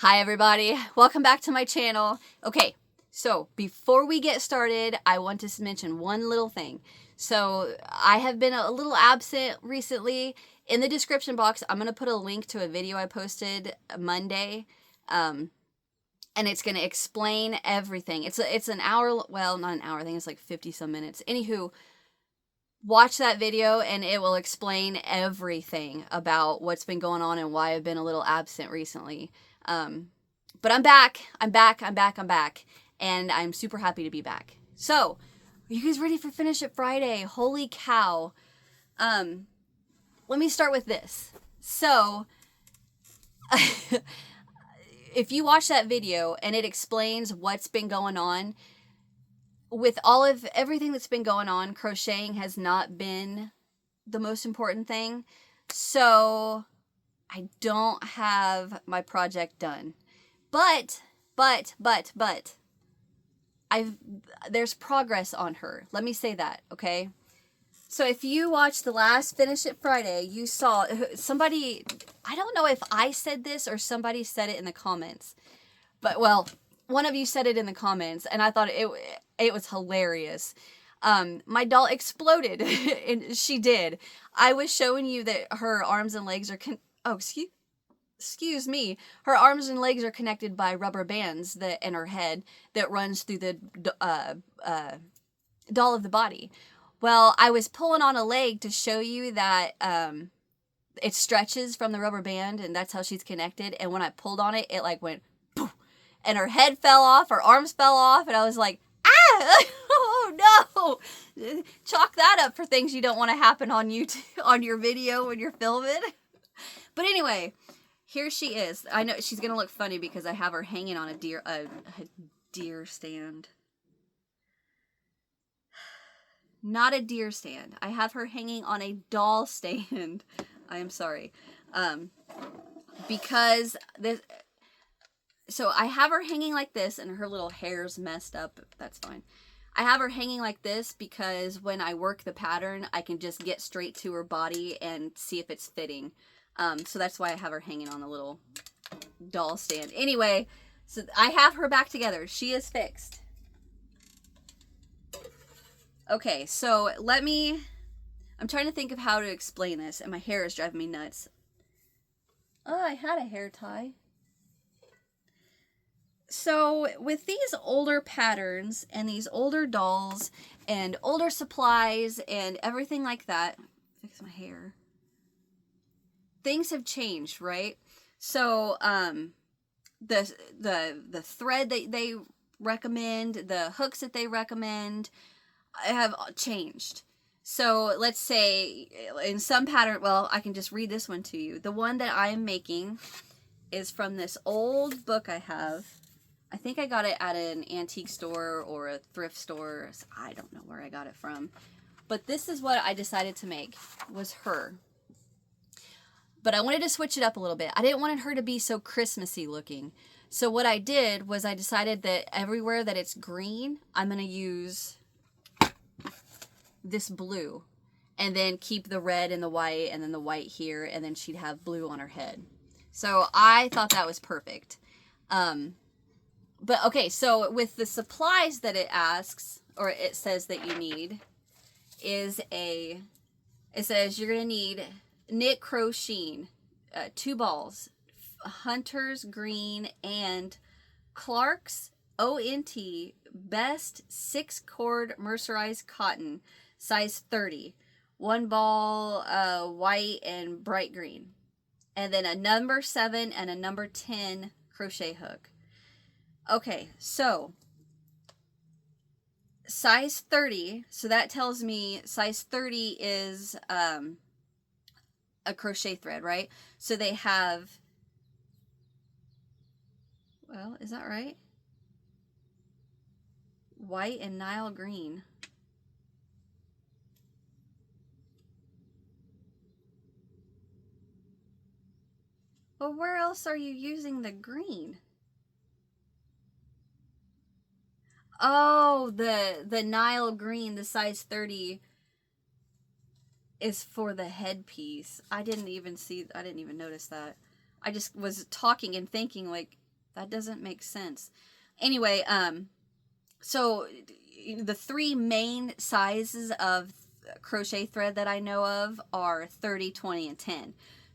Hi everybody, welcome back to my channel. Okay, so before we get started, I want to mention one little thing. So I have been a little absent recently. In the description box, I'm going to put a link to a video I posted Monday, and it's going to explain everything. It's an hour, well, not an hour, I think it's like 50 some minutes. Anywho, watch that video and it will explain everything about what's been going on and why I've been a little absent recently. But I'm back, and I'm super happy to be back. So, are you guys ready for Finish It Friday? Holy cow. Let me start with this. So, if you watch that video and it explains what's been going on, with all of everything that's been going on, crocheting has not been the most important thing. So, I don't have my project done. But there's progress on her. Let me say that, okay? So if you watched the last Finish It Friday, you saw somebody, I don't know if I said this or somebody said it in the comments, but well, one of you said it in the comments, and I thought it was hilarious. My doll exploded, and she did. I was showing you that her arms and legs are excuse me, her arms and legs are connected by rubber bands that in her head that runs through the doll of the body. Well, I was pulling on a leg to show you that it stretches from the rubber band, and that's how she's connected. And when I pulled on it, it like went poof, and her head fell off, her arms fell off, and I was like, ah! Oh no! Chalk that up for things you don't want to happen on YouTube, on your video when you're filming. But anyway, here she is. I know she's gonna look funny because I have her hanging on a deer stand. Not a deer stand. I have her hanging on a doll stand. I am sorry. Because this. So I have her hanging like this, and her little hair's messed up. That's fine. I have her hanging like this because when I work the pattern, I can just get straight to her body and see if it's fitting. So that's why I have her hanging on a little doll stand. Anyway, so I have her back together. She is fixed. Okay, so I'm trying to think of how to explain this, and my hair is driving me nuts. Oh, I had a hair tie. So with these older patterns and these older dolls and older supplies and everything like that, fix my hair. Things have changed, right? So the thread that they recommend, the hooks that they recommend have changed. So let's say in some pattern, well, I can just read this one to you. The one that I'm making is from this old book I have. I think I got it at an antique store or a thrift store. I don't know where I got it from. But this is what I decided to make, was her. But I wanted to switch it up a little bit. I didn't want her to be so Christmassy looking. So what I did was I decided that everywhere that it's green, I'm going to use this blue. And then keep the red and the white, and then the white here, and then she'd have blue on her head. So I thought that was perfect. But okay, so with the supplies that it asks, or it says that you need, it says you're going to need knit crocheting, 2 balls, Hunter's Green and Clark's ONT Best 6-cord mercerized cotton, size 30. 1 ball, white and bright green. And then a number 7 and a number 10 crochet hook. Okay, so size 30, so that tells me size 30 is a crochet thread, right? So they have, well, is that right? White and Nile green. Well, where else are you using the green? Oh, the Nile green, the size 30 is for the headpiece. I didn't even notice that. I just was talking and thinking like, That doesn't make sense. Anyway, so the three main sizes of crochet thread that I know of are 30, 20, and 10.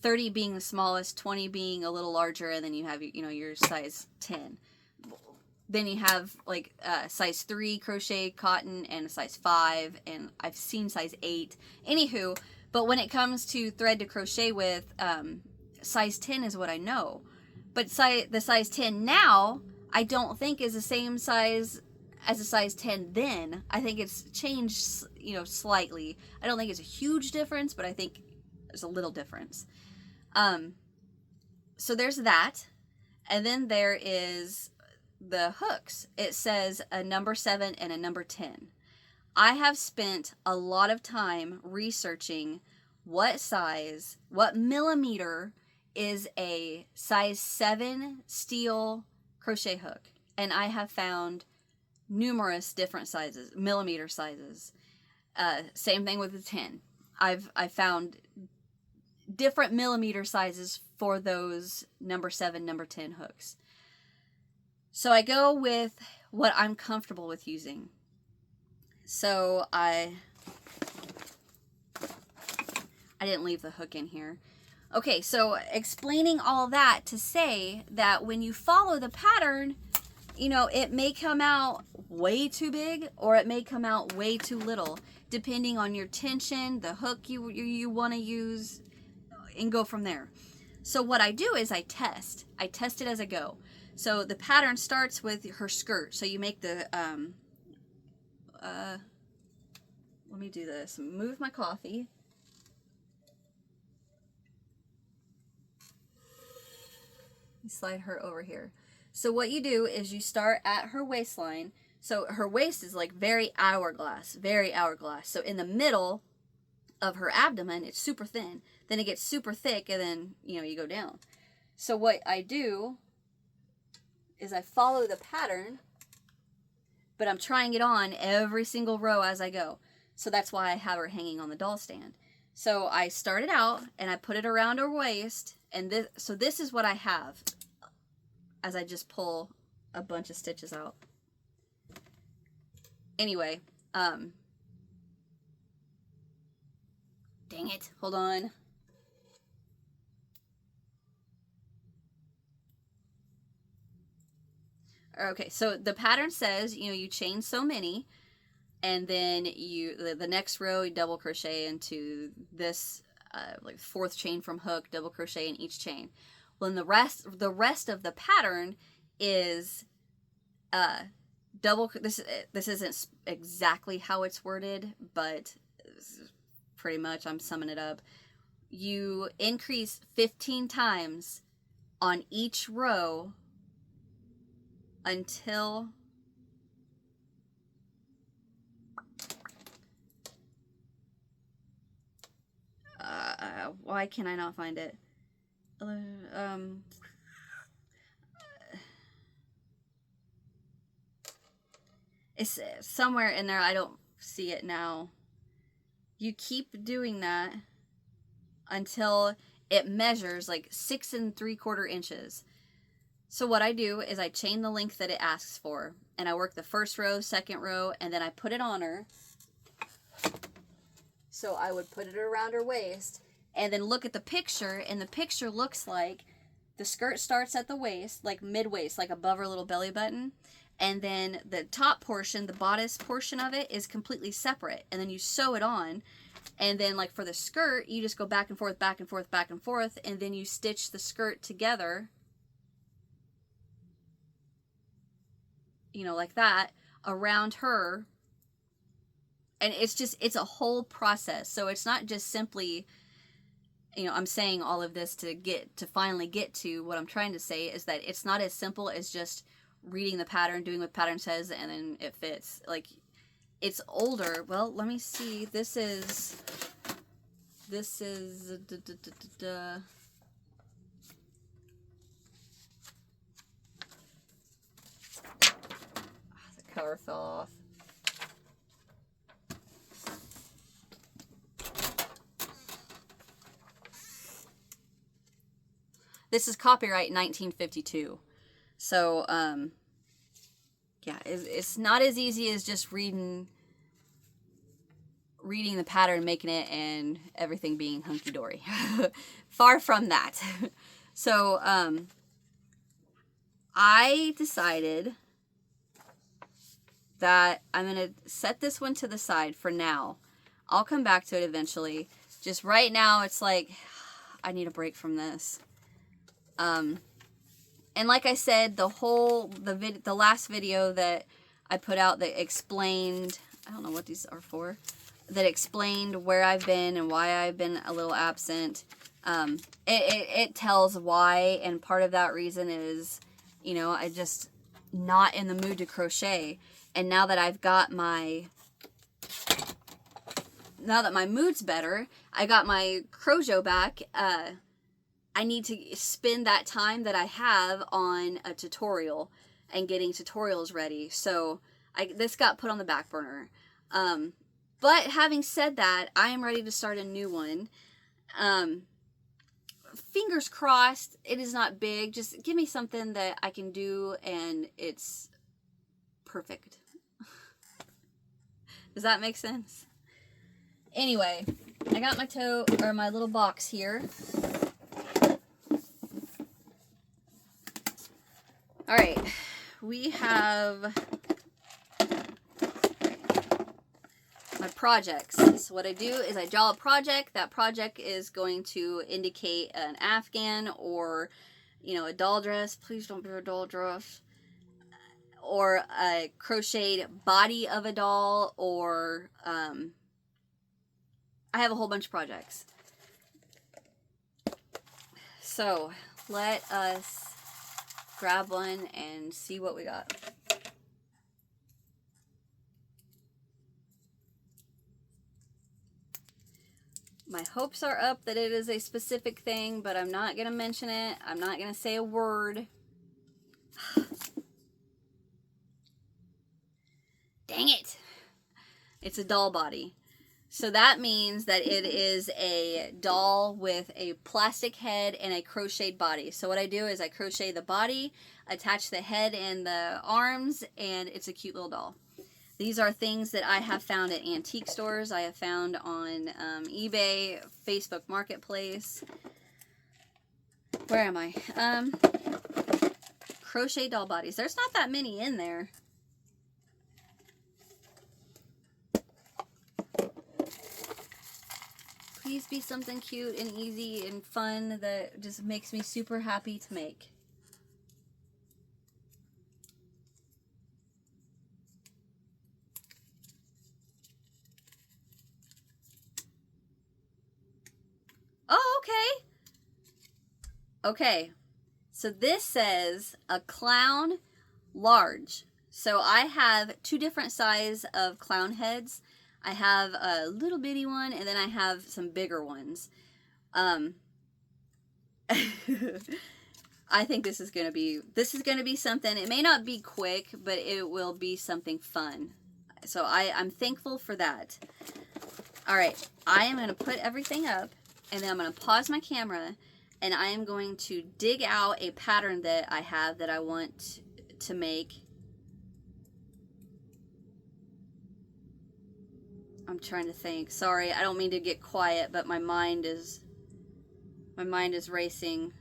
30 being the smallest, 20 being a little larger, and then you have, you know, your size 10. Then you have like size 3 crochet cotton and a size 5, and I've seen size 8. Anywho, but when it comes to thread to crochet with, size 10 is what I know. But the size 10 now, I don't think is the same size as a size 10 then. I think it's changed, you know, slightly. I don't think it's a huge difference, but I think there's a little difference. So there's that. And then there is the hooks. It says a number 7 and a number 10. I have spent a lot of time researching what size, what millimeter is a size 7 steel crochet hook. And I have found numerous different sizes, millimeter sizes. Same thing with the 10. I found different millimeter sizes for those number 7, number 10 hooks. So I go with what I'm comfortable with using. So I didn't leave the hook in here. Okay, so explaining all that to say that when you follow the pattern, you know, it may come out way too big or it may come out way too little, depending on your tension, the hook you want to use, and go from there. So what I do is I test it as I go. So the pattern starts with her skirt. So you make the, let me do this, move my coffee. Slide her over here. So what you do is you start at her waistline. So her waist is like very hourglass, very hourglass. So in the middle of her abdomen, it's super thin. Then it gets super thick, and then, you know, you go down. So what I do is I follow the pattern, but I'm trying it on every single row as I go. So that's why I have her hanging on the doll stand. So I start it out and I put it around her waist, and this is what I have as I just pull a bunch of stitches out. Anyway, dang it, hold on. Okay, so the pattern says, you know, you chain so many, and then the next row you double crochet into this like 4th chain from hook, double crochet in each chain. Well, then the rest of the pattern is this isn't exactly how it's worded, but pretty much I'm summing it up. You increase 15 times on each row until why can I not find it? It's somewhere in there. I don't see it now. You keep doing that until it measures like 6 3/4 inches. So what I do is I chain the length that it asks for, and I work the first row, second row, and then I put it on her. So I would put it around her waist, and then look at the picture, and the picture looks like the skirt starts at the waist, like mid-waist, like above her little belly button, and then the top portion, the bodice portion of it, is completely separate, and then you sew it on, and then like for the skirt, you just go back and forth, back and forth, back and forth, and then you stitch the skirt together, you know, like that, around her. And it's a whole process. So it's not just simply, you know, I'm saying all of this to finally get to what I'm trying to say, is that it's not as simple as just reading the pattern, doing what the pattern says, and then it fits. Like, it's older. Well, let me see. This is the cover fell off. This is copyright 1952. So, yeah, it's not as easy as just reading the pattern, making it, and everything being hunky-dory. Far from that. So, I decided that I'm going to set this one to the side for now. I'll come back to it eventually. Just right now, it's like, I need a break from this. And like I said, the last video that I put out that explained, I don't know what these are for, that explained where I've been and why I've been a little absent. It tells why, and part of that reason is, you know, I just not in the mood to crochet. And now that I've got my mood's better, I got my crojo back, I need to spend that time that I have on a tutorial and getting tutorials ready. So this got put on the back burner. But having said that, I am ready to start a new one. Fingers crossed, it is not big. Just give me something that I can do and it's perfect. Does that make sense? Anyway, I got my little box here. All right, we have my projects. So what I do is I draw a project. That project is going to indicate an Afghan or, you know, a doll dress. Please don't be a doll dress. Or a crocheted body of a doll, or I have a whole bunch of projects. So let us grab one and see what we got. My hopes are up that it is a specific thing, but I'm not going to mention it. I'm not going to say a word. Dang it. It's a doll body. So that means that it is a doll with a plastic head and a crocheted body. So what I do is I crochet the body, attach the head and the arms, and it's a cute little doll. These are things that I have found at antique stores. I have found on eBay, Facebook Marketplace. Where am I? Crochet doll bodies. There's not that many in there. Please be something cute and easy and fun that just makes me super happy to make. Oh, okay. Okay. So this says a clown large. So I have two different sizes of clown heads. I have a little bitty one, and then I have some bigger ones. I think this is gonna be something. It may not be quick, but it will be something fun. So I'm thankful for that. All right, I am gonna put everything up, and then I'm gonna pause my camera, and I am going to dig out a pattern that I have that I want to make. I'm trying to think. Sorry, I don't mean to get quiet, but my mind is racing.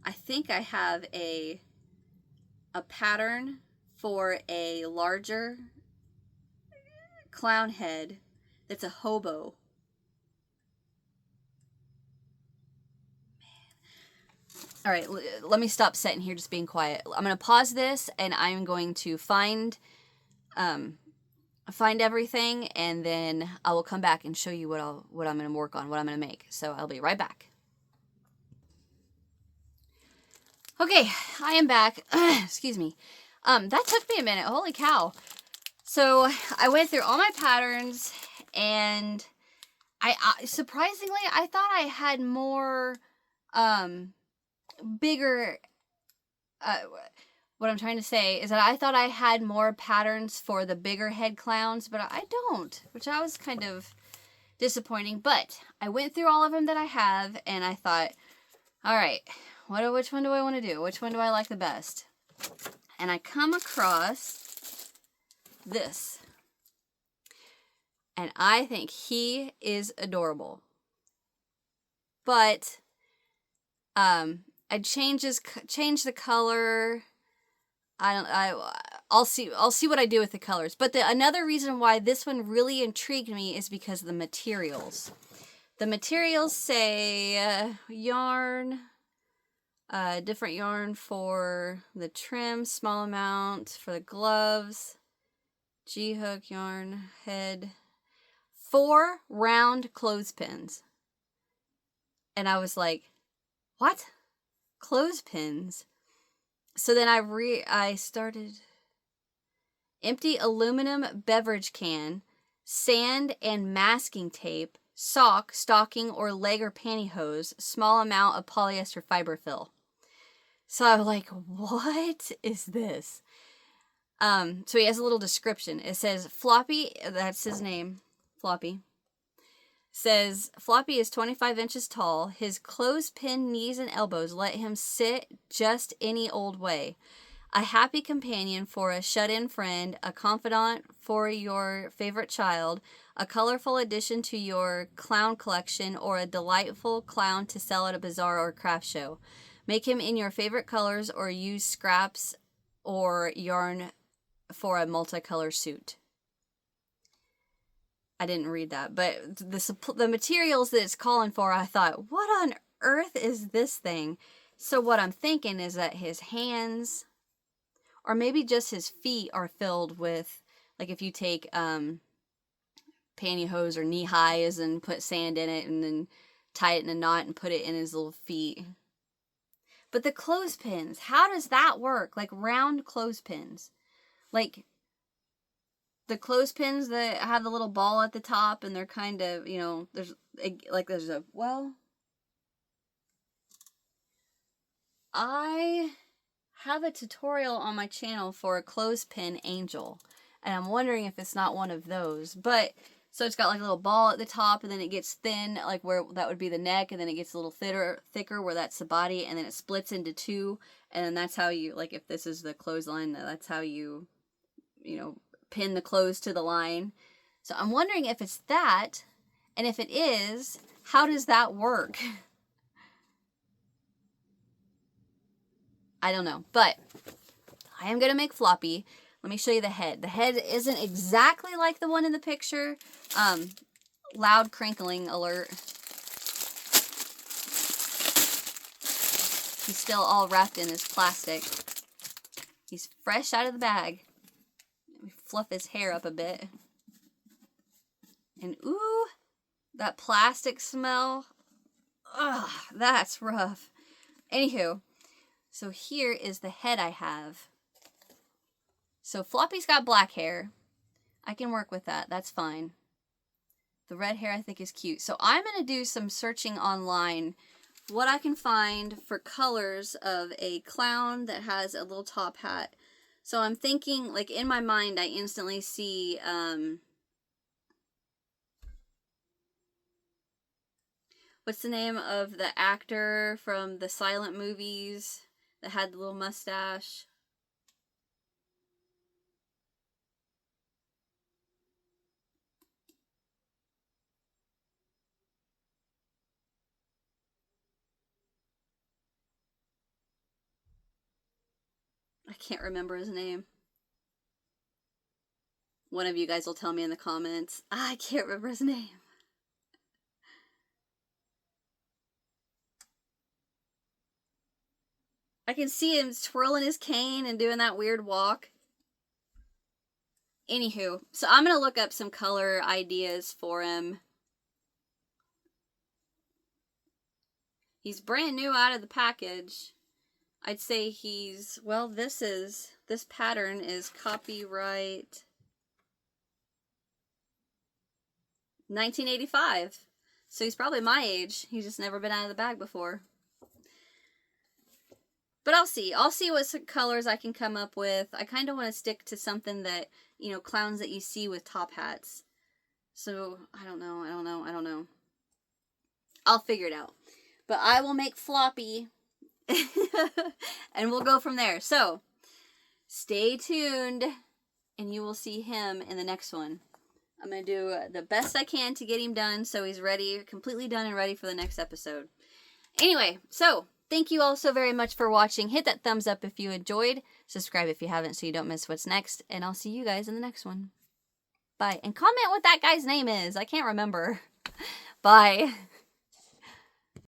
I think I have a pattern for a larger clown head that's a hobo. All right, let me stop sitting here just being quiet. I'm going to pause this, and I'm going to find everything, and then I will come back and show you what I'm going to work on, what I'm going to make. So I'll be right back. Okay, I am back. Excuse me. That took me a minute. Holy cow. So I went through all my patterns, and I surprisingly, I thought I had more bigger, what I'm trying to say is that I thought I had more patterns for the bigger head clowns, but I don't, which I was kind of disappointing. But I went through all of them that I have, and I thought, all right, which one do I want to do? Which one do I like the best? And I come across this. And I think he is adorable. But I'd change the color. I'll see what I do with the colors. But another reason why this one really intrigued me is because of the materials. The materials say yarn, different yarn for the trim, small amount for the gloves, G-hook yarn, head, 4 round clothespins. And I was like, what? Clothespins? So then I started empty aluminum beverage can, sand and masking tape, sock, stocking, or leg or pantyhose, small amount of polyester fiber fill. So I was like, what is this? So he has a little description. It says, Floppy, that's his name, Floppy, says, Floppy is 25 inches tall. His clothespin knees and elbows let him sit just any old way. A happy companion for a shut-in friend, a confidant for your favorite child, a colorful addition to your clown collection, or a delightful clown to sell at a bazaar or craft show. Make him in your favorite colors or use scraps or yarn for a multicolor suit. I didn't read that, but the materials that it's calling for, I thought, what on earth is this thing? So what I'm thinking is that his hands, or maybe just his feet, are filled with, like if you take pantyhose or knee highs and put sand in it and then tie it in a knot and put it in his little feet. But the clothespins, how does that work? Like round clothespins. Like the clothespins that have the little ball at the top and they're kind of, you know, there's a, well, I have a tutorial on my channel for a clothespin angel, and I'm wondering if it's not one of those. But so it's got like a little ball at the top, and then it gets thin, like where that would be the neck, and then it gets a little thicker where that's the body, and then it splits into 2, and then that's how you, like if this is the clothesline, that's how you know, pin the clothes to the line. So I'm wondering if it's that, and if it is, how does that work? I don't know, but I am going to make Floppy. Let me show you the head. The head isn't exactly like the one in the picture. Loud crinkling alert. He's still all wrapped in his plastic. He's fresh out of the bag. Let me fluff his hair up a bit. And ooh, that plastic smell. Ugh, that's rough. Anywho, so here is the head I have. So Floppy's got black hair. I can work with that. That's fine. The red hair I think is cute. So I'm going to do some searching online what I can find for colors of a clown that has a little top hat. So I'm thinking, like in my mind, I instantly see what's the name of the actor from the silent movies that had the little mustache? I can't remember his name. One of you guys will tell me in the comments. I can't remember his name. I can see him twirling his cane and doing that weird walk. Anywho, so I'm going to look up some color ideas for him. He's brand new out of the package. I'd say he's, well, this pattern is copyright 1985. So he's probably my age. He's just never been out of the bag before. But I'll see. I'll see what colors I can come up with. I kind of want to stick to something that, you know, clowns that you see with top hats. So, I don't know. I'll figure it out. But I will make Floppy, and we'll go from there. So, stay tuned, and you will see him in the next one. I'm going to do the best I can to get him done so he's ready, completely done and ready for the next episode. Anyway, so thank you all so very much for watching. Hit that thumbs up if you enjoyed. Subscribe if you haven't so you don't miss what's next. And I'll see you guys in the next one. Bye. And comment what that guy's name is. I can't remember. Bye.